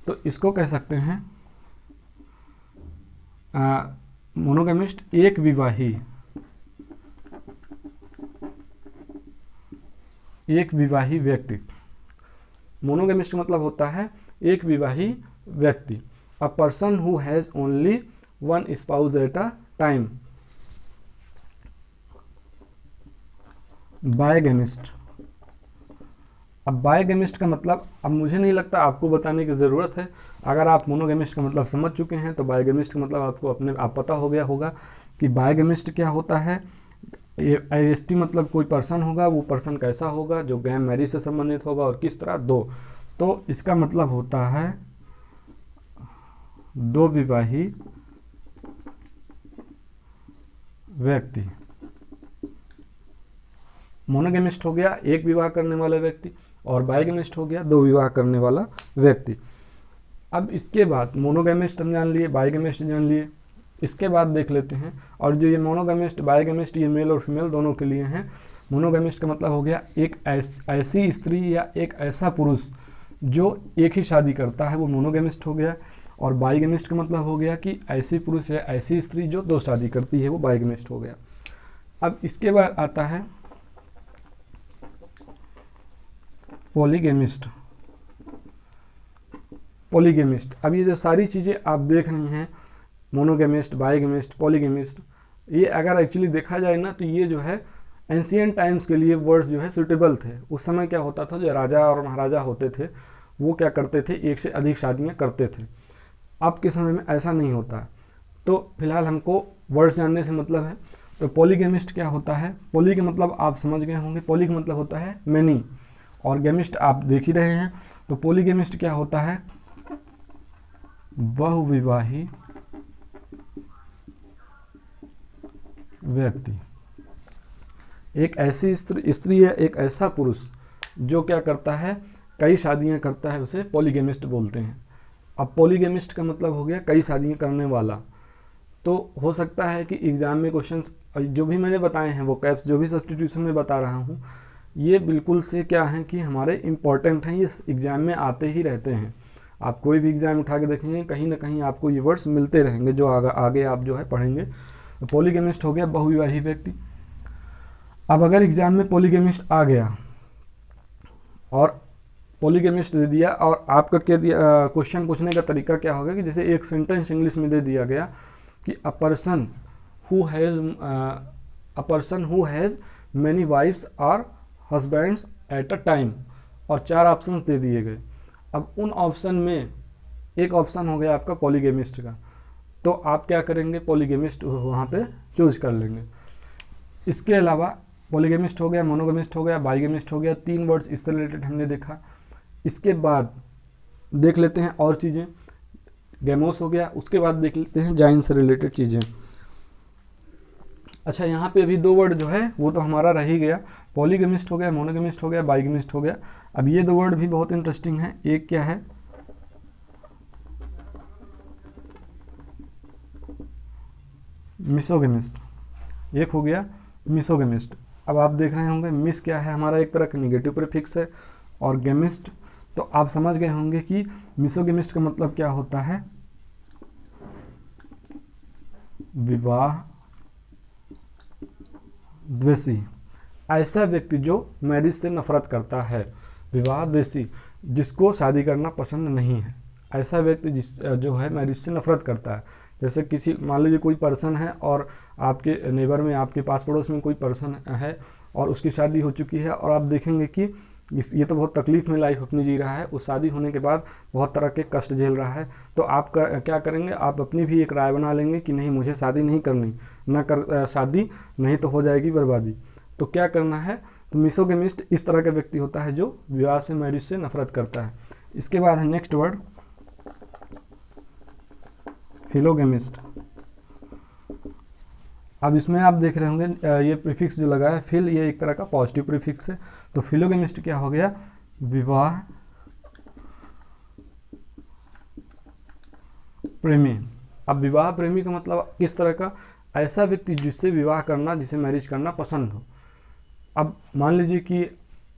तो इसको कह सकते हैं मोनोगैमिस्ट, एक विवाही व्यक्ति। मोनोगैमिस्ट का मतलब होता है एक विवाही व्यक्ति। A person who has only one spouse at a time. Bigamist. अब बायगैमिस्ट का मतलब, अब मुझे नहीं लगता आपको बताने की ज़रूरत है। अगर आप मोनोगैमिस्ट का मतलब समझ चुके हैं तो बायगैमिस्ट का मतलब आपको अपने आप पता हो गया होगा कि बायगैमिस्ट क्या होता है। ये IST मतलब कोई पर्सन होगा, वो पर्सन कैसा होगा, जो गैम मैरिज से संबंधित होगा, और किस तरह, 2। तो इसका मतलब होता है 2 विवाही व्यक्ति। मोनोगैमिस्ट हो गया एक विवाह करने वाला व्यक्ति, और बायगैमिस्ट हो गया 2 विवाह करने वाला व्यक्ति। अब इसके बाद मोनोगैमिस्ट हम जान लिए, बायगैमिस्ट जान लिए। इसके बाद देख लेते हैं, और जो ये मोनोगैमिस्ट बायगैमिस्ट ये मेल और फीमेल दोनों के लिए हैं। मोनोगैमिस्ट का मतलब हो गया एक ऐसी स्त्री या एक ऐसा पुरुष जो एक ही शादी करता है, वो मोनोगैमिस्ट हो गया। और बायगैमिस्ट का मतलब हो गया कि ऐसी पुरुष या ऐसी स्त्री जो 2 शादी करती है, वो बायगैमिस्ट हो गया। अब इसके बाद आता है पॉलीगैमिस्ट। अब ये जो सारी चीज़ें आप देख रही हैं, मोनोगैमिस्ट, बायगैमिस्ट, पॉलीगैमिस्ट, ये अगर एक्चुअली देखा जाए ना, तो ये जो है एंशिएंट टाइम्स के लिए वर्ड्स जो है सुटेबल थे। उस समय क्या होता था, जो राजा और महाराजा होते थे वो क्या करते थे, एक से अधिक शादियाँ करते थे। अब के समय में ऐसा नहीं होता। तो फिलहाल हमको वर्ड्स जानने से मतलब है। तो पॉलीगैमिस्ट क्या होता है, पॉली का मतलब आप समझ गए होंगे, पॉली का मतलब होता है मैनी, और गैमिस्ट आप देख ही रहे हैं। तो पॉलीगैमिस्ट क्या होता है, बहुविवाही व्यक्ति। एक ऐसी स्त्री है, एक ऐसा पुरुष जो क्या करता है, कई शादियां करता है, उसे पॉलीगैमिस्ट बोलते हैं। अब पॉलीगैमिस्ट का मतलब हो गया कई शादियां करने वाला। तो हो सकता है कि एग्ज़ाम में क्वेश्चंस जो भी मैंने बताए हैं वो कैप्स जो भी सब्स्टिट्यूशन में बता रहा हूँ, ये बिल्कुल से क्या है कि हमारे इम्पॉर्टेंट हैं, ये एग्ज़ाम में आते ही रहते हैं। आप कोई भी एग्ज़ाम उठा के देखेंगे कहीं ना कहीं आपको ये वर्ड्स मिलते रहेंगे जो आगे आप जो है पढ़ेंगे। तो पॉलीगेमिस्ट हो गया बहुविवाही व्यक्ति। अब अगर एग्ज़ाम में पॉलीगेमिस्ट आ गया और पॉलीगेमिस्ट दे दिया और आपका क्या दिया, क्वेश्चन पूछने का तरीका क्या होगा कि जैसे एक सेंटेंस इंग्लिश में दे दिया गया कि a person who has many wifes और हस्बैंड्स एट अ टाइम, और 4 ऑप्शंस दे दिए गए। अब उन ऑप्शन में एक ऑप्शन हो गया आपका पॉलीगेमिस्ट का, तो आप क्या करेंगे, पॉलीगेमिस्ट वहाँ पे चूज कर लेंगे। इसके अलावा पॉलीगेमिस्ट हो गया, मोनोगेमिस्ट हो गया, बाइगेमिस्ट हो गया, 3 वर्ड्स इससे रिलेटेड हमने देखा। इसके बाद देख लेते हैं और चीज़ें, गेमोस हो गया, उसके बाद देख लेते हैं जाइन से रिलेटेड चीज़ें। अच्छा, यहाँ पे अभी 2 वर्ड जो है वो तो हमारा रह ही गया, पॉलीगेमिस्ट हो गया, मोनोगेमिस्ट हो गया, बाइगेमिस्ट हो गया। अब ये 2 वर्ड भी बहुत इंटरेस्टिंग है। एक क्या है, मिसोगेमिस्ट, एक हो गया मिसोगेमिस्ट। अब आप देख रहे होंगे मिस क्या है, हमारा एक तरह का निगेटिव प्रीफिक्स है, और गेमिस्ट तो आप समझ गए होंगे कि मिसोगेमिस्ट का मतलब क्या होता है, विवाह द्वेषी, ऐसा व्यक्ति जो मैरिज से नफरत करता है, विवाह द्वेषी, जिसको शादी करना पसंद नहीं है, ऐसा व्यक्ति जो है मैरिज से नफरत करता है। जैसे किसी मान लीजिए कोई पर्सन है और आपके नेबर में, आपके पास पड़ोस में कोई पर्सन है और उसकी शादी हो चुकी है, और आप देखेंगे कि ये तो बहुत तकलीफ में लाइफ अपनी जी रहा है, उस शादी होने के बाद बहुत तरह के कष्ट झेल रहा है, तो आप क्या करेंगे, आप अपनी भी एक राय बना लेंगे कि नहीं मुझे शादी नहीं करनी, शादी नहीं तो हो जाएगी बर्बादी। तो क्या करना है, तो मिसोगेमिस्ट इस तरह का व्यक्ति होता है जो विवाह से, मैरिज से नफरत करता है। इसके बाद है नेक्स्ट वर्ड फिलोगेमिस्ट। अब इसमें आप देख रहे होंगे ये प्रीफिक्स जो लगा है फिल, ये एक तरह का पॉजिटिव प्रीफिक्स है। तो फिलोगेमिस्ट क्या हो गया, विवाह प्रेमी। अब विवाह प्रेमी का मतलब किस तरह का, ऐसा व्यक्ति जिससे विवाह करना, जिसे मैरिज करना पसंद हो। अब मान लीजिए कि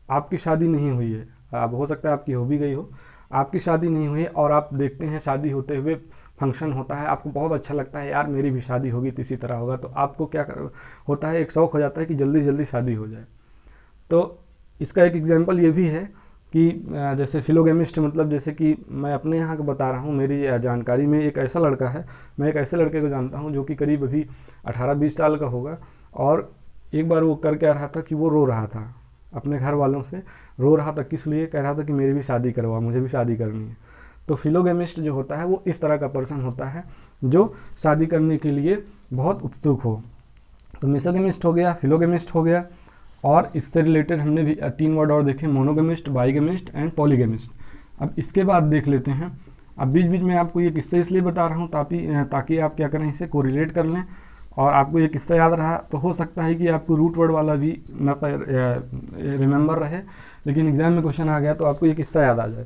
आपकी शादी नहीं हुई है, अब हो सकता है आपकी हो भी गई हो, आपकी शादी नहीं हुई और आप देखते हैं शादी होते हुए, फंक्शन होता है, आपको बहुत अच्छा लगता है, यार मेरी भी शादी होगी तो इसी तरह होगा, तो आपको क्या होता है, एक शौक़ हो जाता है कि जल्दी जल्दी शादी हो जाए। तो इसका एक एग्जांपल ये भी है कि जैसे फिलोगेमिस्ट मतलब, जैसे कि मैं अपने यहाँ का बता रहा हूँ, मेरी जानकारी में एक ऐसा लड़का है, मैं एक ऐसे लड़के को जानता हूँ जो कि करीब अभी 18-20 साल का होगा, और एक बार वो कर क्या रहा था कि वो रो रहा था अपने घर वालों से, रो रहा था किस लिए, कह रहा था कि मेरी भी शादी करवा, मुझे भी शादी करनी है। तो फिलोगेमिस्ट जो होता है वो इस तरह का पर्सन होता है जो शादी करने के लिए बहुत उत्सुक हो। तो मिसोगेमिस्ट हो गया, फिलोगेमिस्ट हो गया, और इससे रिलेटेड हमने भी 3 वर्ड और देखे, मोनोगेमिस्ट, बाइगेमिस्ट एंड पॉलीगेमिस्ट। अब इसके बाद देख लेते हैं, अब बीच बीच में आपको ये किस्से इसलिए बता रहा हूँ ताकि आप क्या करें, इसे कोरिलेट कर लें, और आपको ये किस्सा याद रहा तो हो सकता है कि आपको रूट वर्ड वाला भी रिमेंबर रहे, लेकिन एग्जाम में क्वेश्चन आ गया तो आपको ये किस्सा याद आ जाए।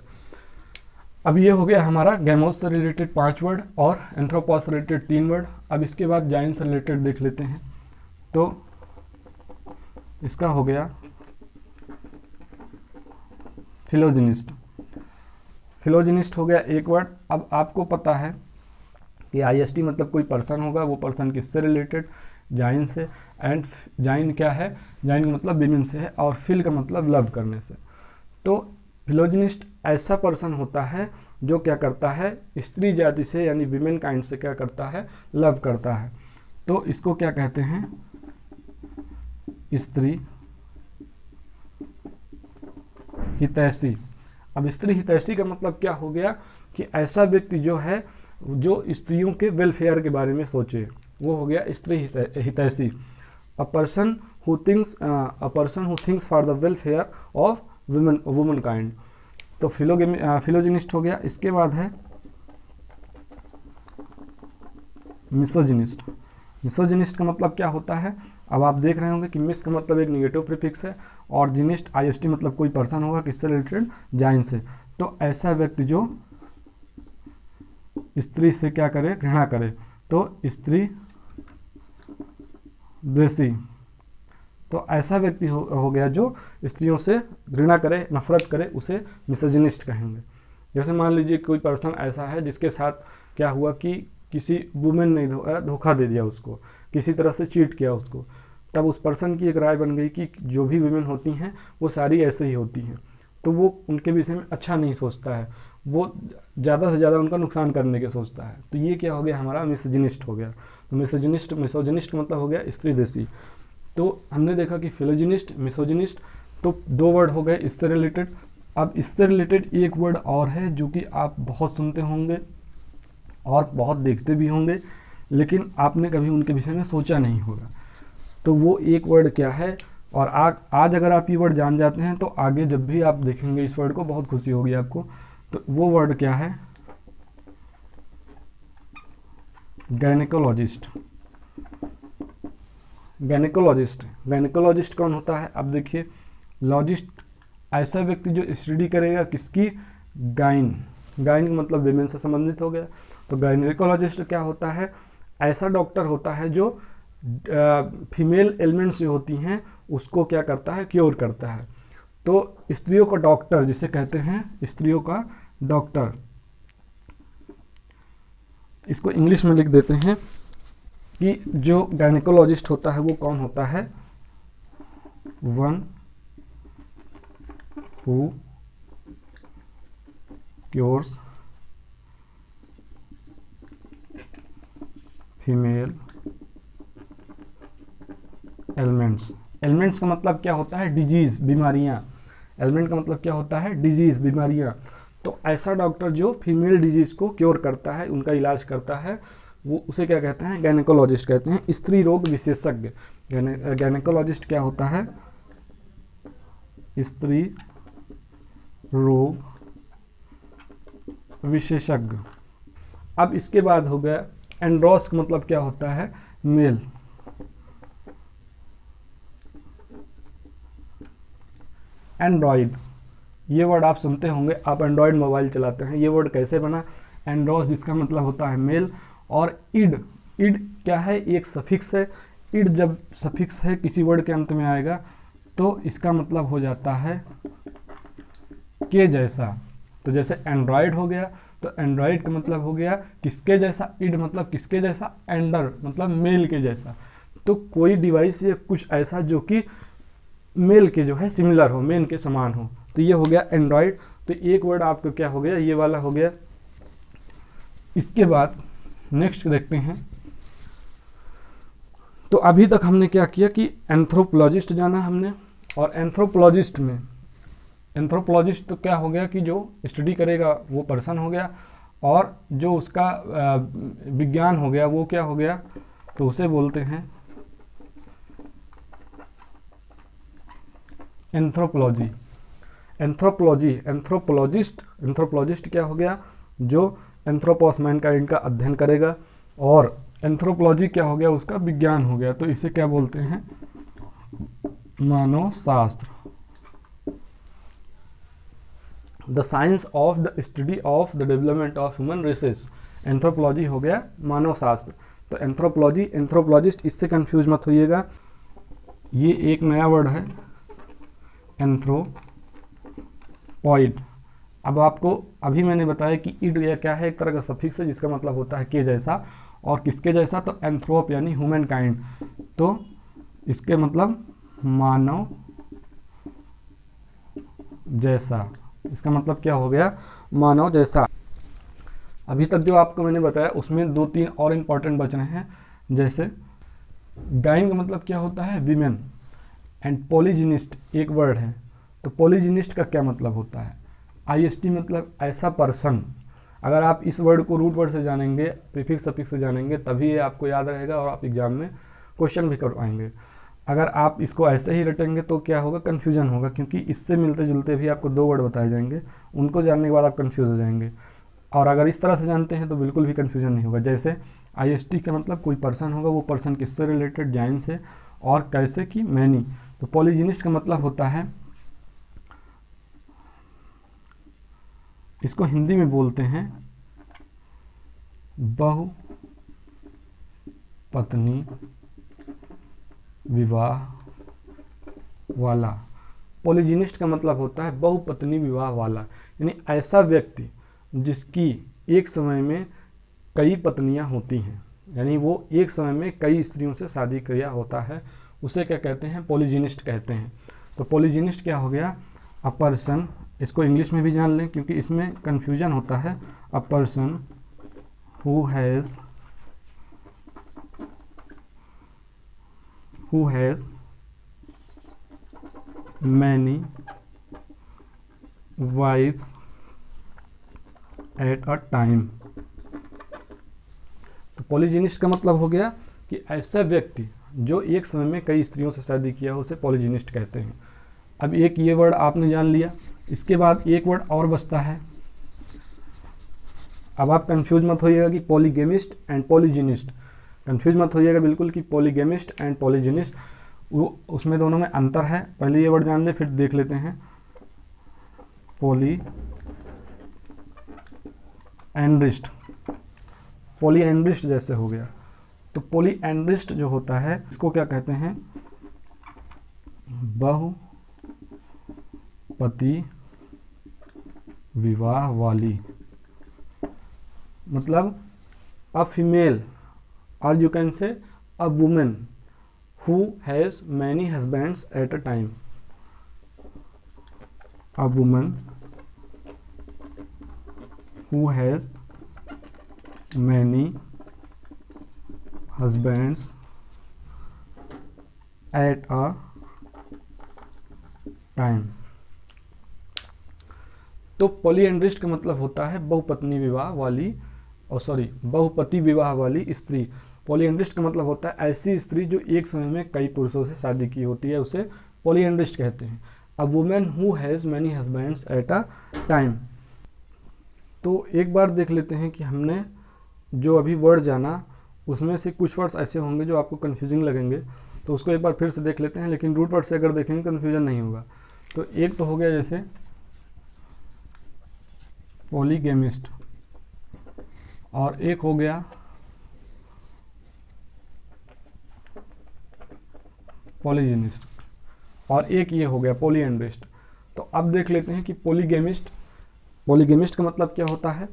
अब ये हो गया हमारा गैमोस से रिलेटेड 5 वर्ड और एंथ्रोपॉस से रिलेटेड 3 वर्ड। अब इसके बाद जाइन से रिलेटेड देख लेते हैं। तो इसका हो गया फिलोजिनिस्ट। फिलोजिनिस्ट हो गया एक वर्ड। अब आपको पता है कि आईएसटी मतलब कोई पर्सन होगा, वो पर्सन किससे रिलेटेड, जाइन से। एंड जाइन क्या है, जाइन का मतलब विमेन से है, और फिल का मतलब लव करने से। तो फिलोजिनिस्ट ऐसा पर्सन होता है जो क्या करता है, स्त्री जाति से यानी विमेन काइंड से क्या करता है, लव करता है। तो इसको क्या कहते हैं, स्त्री हितैषी। अब स्त्री हितैषी का मतलब क्या हो गया कि ऐसा व्यक्ति जो है जो स्त्रियों के वेलफेयर के बारे में सोचे, वो हो गया स्त्री हितैषी। अ person who thinks for the welfare of woman kind. तो फिलोजिनिस्ट हो गया। इसके बाद है मिसोजिनिस्ट। मिसोजिनिस्ट का मतलब क्या होता है, अब आप देख रहे होंगे कि मिस का मतलब एक निगेटिव प्रीफिक्स है, और जिनिस्ट आईएसटी मतलब कोई पर्सन होगा किससे रिलेटेड, जाइन से। तो ऐसा व्यक्ति जो स्त्री से क्या करे, घृणा करे। तो स्त्री द्वेषी, तो ऐसा व्यक्ति हो गया जो स्त्रियों से घृणा करे, नफरत करे, उसे मिसोजिनिस्ट कहेंगे। जैसे मान लीजिए कोई पर्सन ऐसा है जिसके साथ क्या हुआ कि किसी वुमेन ने धोखा दे दिया उसको, किसी तरह से चीट किया उसको, तब उस पर्सन की एक राय बन गई कि जो भी वुमेन होती हैं वो सारी ऐसे ही होती हैं, तो वो उनके विषय में अच्छा नहीं सोचता है, वो ज़्यादा से ज़्यादा उनका नुकसान करने के सोचता है। तो ये क्या हो गया, हमारा मिसोजिनिस्ट हो गया। तो मिसोजिनिस्ट मतलब हो गया स्त्री द्वेषी। तो हमने देखा कि फिलोजिनिस्ट, मिसोजिनिस्ट, तो दो वर्ड हो गए इससे रिलेटेड। अब इससे रिलेटेड एक वर्ड और है जो कि आप बहुत सुनते होंगे और बहुत देखते भी होंगे, लेकिन आपने कभी उनके विषय में सोचा नहीं होगा। तो वो एक वर्ड क्या है, और आज अगर आप ये वर्ड जान जाते हैं तो आगे जब भी आप देखेंगे इस वर्ड को बहुत खुशी होगी आपको। तो वो वर्ड क्या है, गायनेकोलॉजिस्ट। गायनेकोलॉजिस्ट कौन होता है, अब देखिए, लॉजिस्ट ऐसा व्यक्ति जो स्टडी करेगा किसकी, गाइन का मतलब विमेन से संबंधित हो गया। तो गायनेकोलॉजिस्ट क्या होता है, ऐसा डॉक्टर होता है जो फीमेल एलिमेंट्स जो होती हैं उसको क्या करता है, क्योर करता है। तो स्त्रियों का डॉक्टर जिसे कहते हैं, स्त्रियों का डॉक्टर, इसको इंग्लिश में लिख देते हैं कि जो गायनेकोलॉजिस्ट होता है वो कौन होता है, one who cures female elements. Elements का मतलब क्या होता है, डिजीज, बीमारियां। एलिमेंट का मतलब क्या होता है, डिजीज, बीमारियां। तो ऐसा डॉक्टर जो फीमेल डिजीज को क्योर करता है, उनका इलाज करता है, वो उसे क्या कहते हैं, गायनेकोलॉजिस्ट कहते हैं, स्त्री रोग विशेषज्ञ। गायनेकोलॉजिस्ट क्या होता है, स्त्री रोग विशेषज्ञ। अब इसके बाद हो गया एंड्रोस का मतलब क्या होता है, मेल। एंड्रॉइड, ये वर्ड आप सुनते होंगे, आप एंड्रॉइड मोबाइल चलाते हैं। ये वर्ड कैसे बना, एंड्रोस जिसका मतलब होता है मेल, और इड क्या है, एक सफिक्स है। इड जब सफिक्स है किसी वर्ड के अंत में आएगा तो इसका मतलब हो जाता है के जैसा। तो जैसे एंड्रॉइड हो गया, तो एंड्रॉइड का मतलब हो गया किसके जैसा, इड मतलब किसके जैसा, एंडर मतलब मेल के जैसा। तो कोई डिवाइस या कुछ ऐसा जो कि मेल के जो है सिमिलर हो, मेन के समान हो, तो ये हो गया एंड्रॉइड। तो एक वर्ड आपका क्या हो गया, ये वाला हो गया। इसके बाद नेक्स्ट देखते हैं। तो अभी तक हमने क्या किया कि एंथ्रोपोलॉजिस्ट जाना हमने, और एंथ्रोपोलॉजिस्ट में, एंथ्रोपोलॉजिस्ट तो क्या हो गया कि जो स्टडी करेगा वो पर्सन हो गया, और जो उसका विज्ञान हो गया वो क्या हो गया, तो उसे बोलते हैं एंथ्रोपोलॉजी। एंथ्रोपोलॉजिस्ट क्या हो गया, जो एंथ्रोपोस मैनकाइंड का अध्ययन करेगा, और एंथ्रोपोलॉजी क्या हो गया, उसका विज्ञान हो गया, तो इसे क्या बोलते हैं, मानव शास्त्र। The science of the study of the development of human races. Anthropology हो गया मानव शास्त्र। तो एंथ्रोपोलॉजी, एंथ्रोपोलॉजिस्ट, इससे कंफ्यूज मत होइएगा, ये एक नया वर्ड है एंथ्रोपॉइड। अब आपको अभी मैंने बताया कि इड या क्या है, एक तरह का सफिक्स है जिसका मतलब होता है के जैसा, और किसके जैसा, तो एंथ्रोप यानी ह्यूमन काइंड, तो इसके मतलब मानव जैसा। इसका मतलब क्या हो गया, मानव जैसा। अभी तक जो आपको मैंने बताया उसमें 2-3 और इम्पॉर्टेंट बच रहे हैं, जैसे गाइन का मतलब क्या होता है, विमेन, एंड पॉलीजिनिस्ट एक वर्ड है। तो पॉलीजिनिस्ट का क्या मतलब होता है, आईएसटी मतलब ऐसा पर्सन। अगर आप इस वर्ड को रूट वर्ड से जानेंगे, प्रीफिक्स सफिक्स से जानेंगे, तभी ये आपको याद रहेगा और आप एग्जाम में क्वेश्चन भी करवाएंगे। अगर आप इसको ऐसे ही रटेंगे तो क्या होगा, कन्फ्यूजन होगा, क्योंकि इससे मिलते जुलते भी आपको 2 वर्ड बताए जाएंगे, उनको जानने के बाद आप कन्फ्यूज हो जाएंगे। और अगर इस तरह से जानते हैं तो बिल्कुल भी कन्फ्यूजन नहीं होगा। जैसे आईएसटी का मतलब कोई पर्सन होगा, वो पर्सन किससे रिलेटेड, जाइन से, और कैसे कि मैनी। तो पॉलीजिनिस्ट का मतलब होता है, इसको हिंदी में बोलते हैं पत्नी विवाह वाला। पॉलीजिनिस्ट का मतलब होता है बहुपत्नी विवाह वाला, यानी ऐसा व्यक्ति जिसकी एक समय में कई पत्नियां होती हैं, यानी वो एक समय में कई स्त्रियों से शादी किया होता है, उसे क्या कहते हैं? पॉलीजिनिस्ट कहते हैं। तो पॉलीजिनिस्ट क्या हो गया? अ पर्सन, इसको इंग्लिश में भी जान लें क्योंकि इसमें कन्फ्यूजन होता है। A person who has many wifes at a time. तो पॉलीजिनिस्ट का मतलब हो गया कि ऐसा व्यक्ति जो एक समय में कई स्त्रियों से शादी किया हो, उसे पॉलीजिनिस्ट कहते हैं। अब एक ये वर्ड आपने जान लिया, इसके बाद एक वर्ड और बचता है। अब आप कंफ्यूज मत होइएगा कि पॉलीगेमिस्ट एंड पॉलीजिनिस्ट, कंफ्यूज मत होइएगा बिल्कुल कि पॉलीगेमिस्ट एंड पॉलीजिनिस्ट, वो उसमें दोनों में अंतर है। पहले ये वर्ड जान ले, फिर देख लेते हैं। पॉलीएंड्रिस्ट, पॉलीएंड्रिस्ट जैसे हो गया। तो पॉलीएंड्रिस्ट जो होता है इसको क्या कहते हैं? बहुपति विवाह वाली। मतलब अ फीमेल, और you can say a women who has many husbands at a time. A woman who has many husbands at a time. तो पॉलीएंड्रिस्ट का मतलब होता है बहुपत्नी विवाह वाली, बहुपति विवाह वाली स्त्री। पॉलीएंड्रिस्ट का मतलब होता है ऐसी स्त्री जो एक समय में कई पुरुषों से शादी की होती है, उसे पॉलीएंड्रिस्ट कहते हैं। A women who has many husbands at a time. तो एक बार देख लेते हैं कि हमने जो अभी वर्ड जाना उसमें से कुछ वर्ड्स ऐसे होंगे जो आपको कन्फ्यूजिंग लगेंगे, तो उसको एक बार फिर से देख लेते हैं, लेकिन रूट वर्ड से अगर देखेंगे कन्फ्यूजन नहीं होगा। तो एक तो हो गया जैसे पॉलीगेमिस्ट, और एक हो गया पॉलीजिनिस्ट, और एक ये हो गया पॉलीएंड्रिस्ट। तो अब देख लेते हैं कि पॉलीगेमिस्ट का मतलब क्या होता है?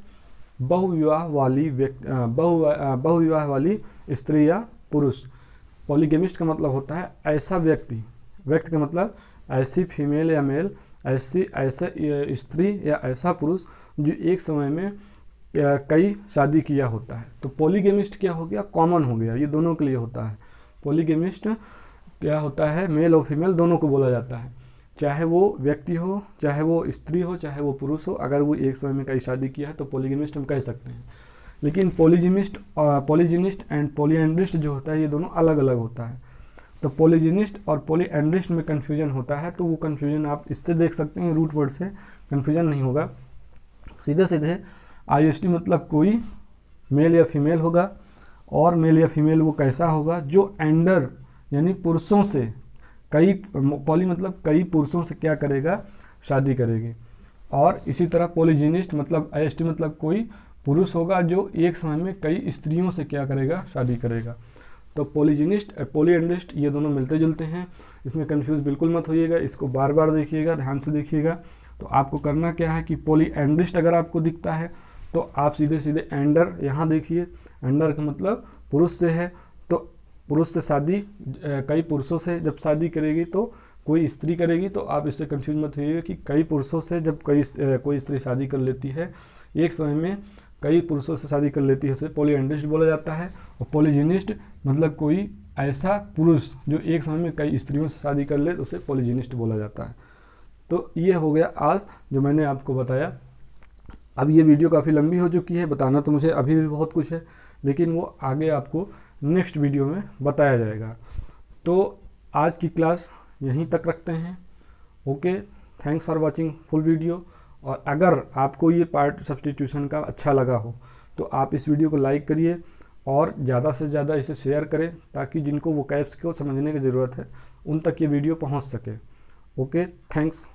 बहुविवाह वाली व्यक्ति, बहुविवाह वाली स्त्री या पुरुष। पॉलीगेमिस्ट का मतलब होता है ऐसा व्यक्ति का मतलब ऐसी फीमेल या मेल, ऐसा स्त्री या ऐसा पुरुष जो एक समय में कई शादी किया होता है। तो पॉलीगेमिस्ट क्या हो गया? कॉमन हो गया, ये दोनों के लिए होता है। पॉलीगेमिस्ट क्या होता है? मेल और फीमेल दोनों को बोला जाता है, चाहे वो व्यक्ति हो, चाहे वो स्त्री हो, चाहे वो पुरुष हो, अगर वो एक समय में कई शादी किया है तो पॉलीगेमिस्ट हम कह सकते हैं। लेकिन पॉलीजिनिस्ट एंड पॉलीएंड्रिस्ट जो होता है ये दोनों अलग अलग होता है। तो पॉलीजिनिस्ट और पॉलीएंड्रिस्ट में कन्फ्यूजन होता है, तो वो कन्फ्यूजन आप इससे देख सकते हैं, रूट वर्ड से कन्फ्यूजन नहीं होगा। सीधे सीधे IST मतलब कोई मेल या फीमेल होगा, और मेल या फीमेल वो कैसा होगा? जो एंडर यानी पुरुषों से कई, पॉली मतलब कई पुरुषों से क्या करेगा? शादी करेगी। और इसी तरह पॉलीजिनिस्ट मतलब IST मतलब कोई पुरुष होगा जो एक समय में कई स्त्रियों से क्या करेगा? शादी करेगा। तो पॉलीजिनिस्ट और पॉलीएंड्रिस्ट ये दोनों मिलते जुलते हैं, इसमें कंफ्यूज बिल्कुल मत होइएगा, इसको बार बार देखिएगा, ध्यान से देखिएगा। तो आपको करना क्या है कि पॉलीएंड्रिस्ट अगर आपको दिखता है तो आप सीधे सीधे एंडर यहाँ देखिए, एंडर का मतलब पुरुष से है, तो पुरुष से शादी, कई पुरुषों से जब शादी करेगी तो कोई स्त्री करेगी। तो आप इससे कंफ्यूज मत होइएगा कि कई पुरुषों से जब कोई स्त्री शादी कर लेती है, एक समय में कई पुरुषों से शादी कर लेती है, उसे पॉलीएंड्रिस्ट बोला जाता है। और पॉलीजिनिस्ट मतलब कोई ऐसा पुरुष जो एक समय में कई स्त्रियों से शादी कर ले, तो उसे पॉलीजिनिस्ट बोला जाता है। तो ये हो गया आज जो मैंने आपको बताया। अब ये वीडियो काफ़ी लंबी हो चुकी है, बताना तो मुझे अभी भी बहुत कुछ है, लेकिन वो आगे आपको नेक्स्ट वीडियो में बताया जाएगा। तो आज की क्लास यहीं तक रखते हैं। Okay, thanks for watching full video. और अगर आपको ये पार्ट सब्स्टिट्यूशन का अच्छा लगा हो तो आप इस वीडियो को लाइक करिए और ज़्यादा से ज़्यादा इसे शेयर करें, ताकि जिनको वो कैप्स को समझने की ज़रूरत है उन तक ये वीडियो पहुंच सके। Okay, thanks.